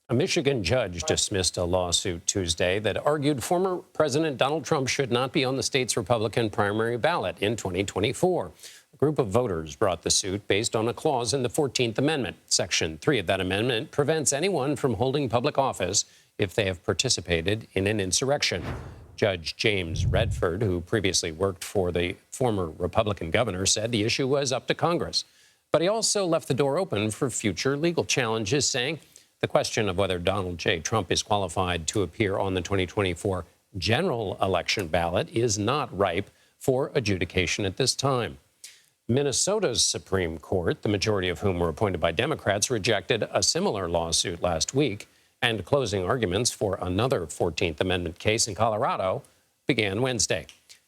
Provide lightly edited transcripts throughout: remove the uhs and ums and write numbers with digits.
A Michigan judge dismissed a lawsuit Tuesday that argued former President Donald Trump should not be on the state's Republican primary ballot in 2024. A group of voters brought the suit based on a clause in the 14th Amendment. Section 3 of that amendment prevents anyone from holding public office if they have participated in an insurrection. Judge James Redford, who previously worked for the former Republican governor, said the issue was up to Congress. But he also left the door open for future legal challenges, saying the question of whether Donald J. Trump is qualified to appear on the 2024 general election ballot is not ripe for adjudication at this time. Minnesota's Supreme Court, the majority of whom were appointed by Democrats, rejected a similar lawsuit last week, and closing arguments for another 14th Amendment case in Colorado began Wednesday.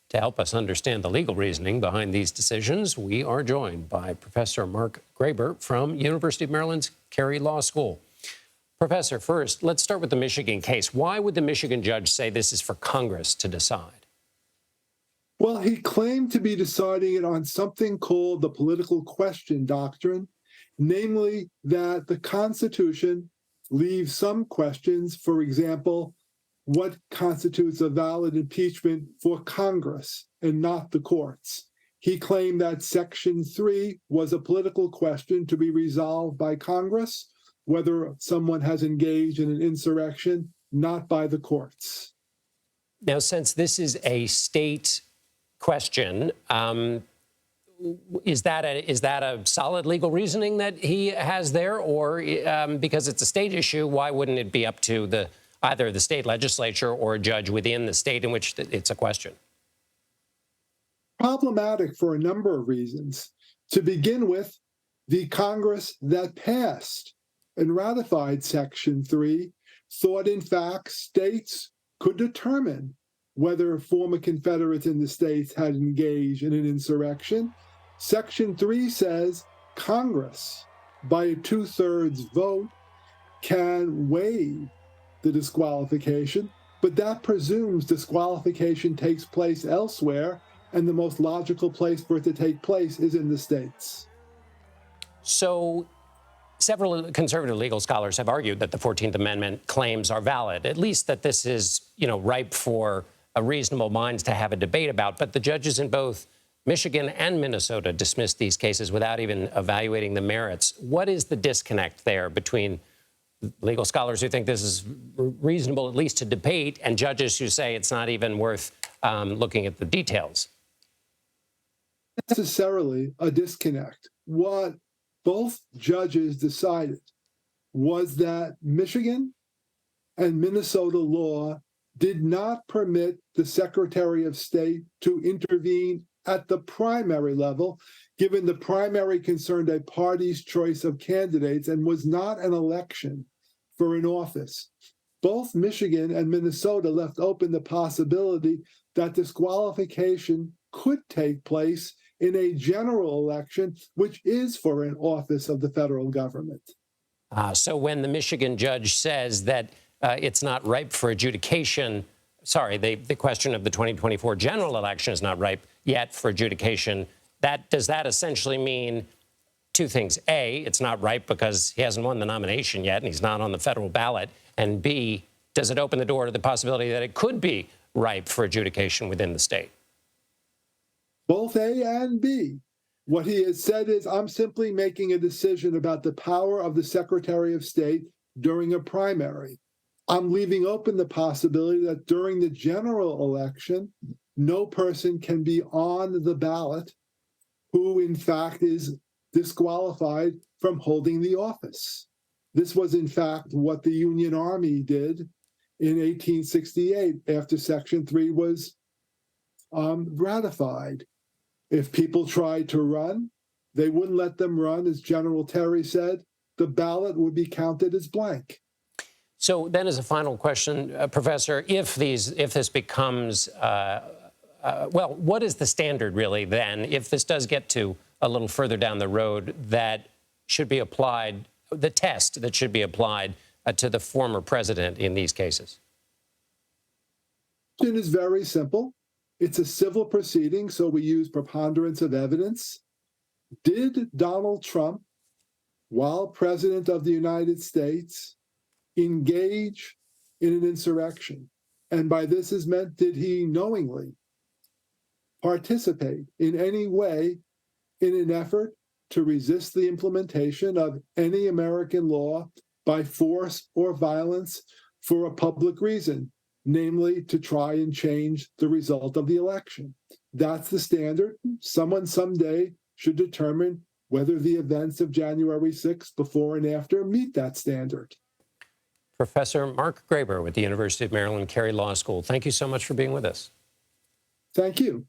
To help us understand the legal reasoning behind these decisions, we are joined by Professor Mark Graber from University of Maryland's Carey Law School. Professor, first, let's start with the Michigan case. Why would the Michigan judge say this is for Congress to decide? Well, he claimed to be deciding it on something called the political question doctrine, namely that the Constitution leaves some questions, for example, what constitutes a valid impeachment for Congress and not the courts. He claimed that Section 3 was a political question to be resolved by Congress, whether someone has engaged in an insurrection, not by the courts. Now, since this is a state question, is that a solid legal reasoning that he has there? Or because it's a state issue, why wouldn't it be up to either the state legislature or a judge within the state in which it's a question? Problematic for a number of reasons. To begin with, the Congress that passed and ratified Section 3 thought, in fact, states could determine whether former Confederates in the states had engaged in an insurrection. Section 3 says Congress, by a two-thirds vote, can waive the disqualification, but that presumes disqualification takes place elsewhere, and the most logical place for it to take place is in the states. So several conservative legal scholars have argued that the 14th Amendment claims are valid, at least that this is, ripe for a reasonable minds to have a debate about. But the judges in both Michigan and Minnesota dismissed these cases without even evaluating the merits. What is the disconnect there between legal scholars who think this is reasonable, at least to debate, and judges who say it's not even worth looking at the details? Necessarily a disconnect. What both judges decided was that Michigan and Minnesota law did not permit the Secretary of State to intervene at the primary level, given the primary concerned a party's choice of candidates and was not an election for an office. Both Michigan and Minnesota left open the possibility that disqualification could take place in a general election, which is for an office of the federal government. So when the Michigan judge says that it's not ripe for adjudication, the question of the 2024 general election is not ripe yet for adjudication, does that essentially mean two things? A, it's not ripe because he hasn't won the nomination yet and he's not on the federal ballot. And B, does it open the door to the possibility that it could be ripe for adjudication within the state? Both A and B. What he has said is, I'm simply making a decision about the power of the Secretary of State during a primary. I'm leaving open the possibility that during the general election, no person can be on the ballot who, in fact, is disqualified from holding the office. This was, in fact, what the Union Army did in 1868 after Section 3 was ratified. If people tried to run, they wouldn't let them run. As General Terry said, the ballot would be counted as blank. So then as a final question, Professor, if this becomes, what is the standard really then, if this does get to a little further down the road, that should be applied, the test that should be applied to the former president in these cases? It is very simple. It's a civil proceeding, so we use preponderance of evidence. Did Donald Trump, while president of the United States, engage in an insurrection? And by this is meant, did he knowingly participate in any way in an effort to resist the implementation of any American law by force or violence for a public reason, namely to try and change the result of the election? That's the standard. Someone someday should determine whether the events of January 6th, before and after, meet that standard. Professor Mark Graber with the University of Maryland, Carey Law School, thank you so much for being with us. Thank you.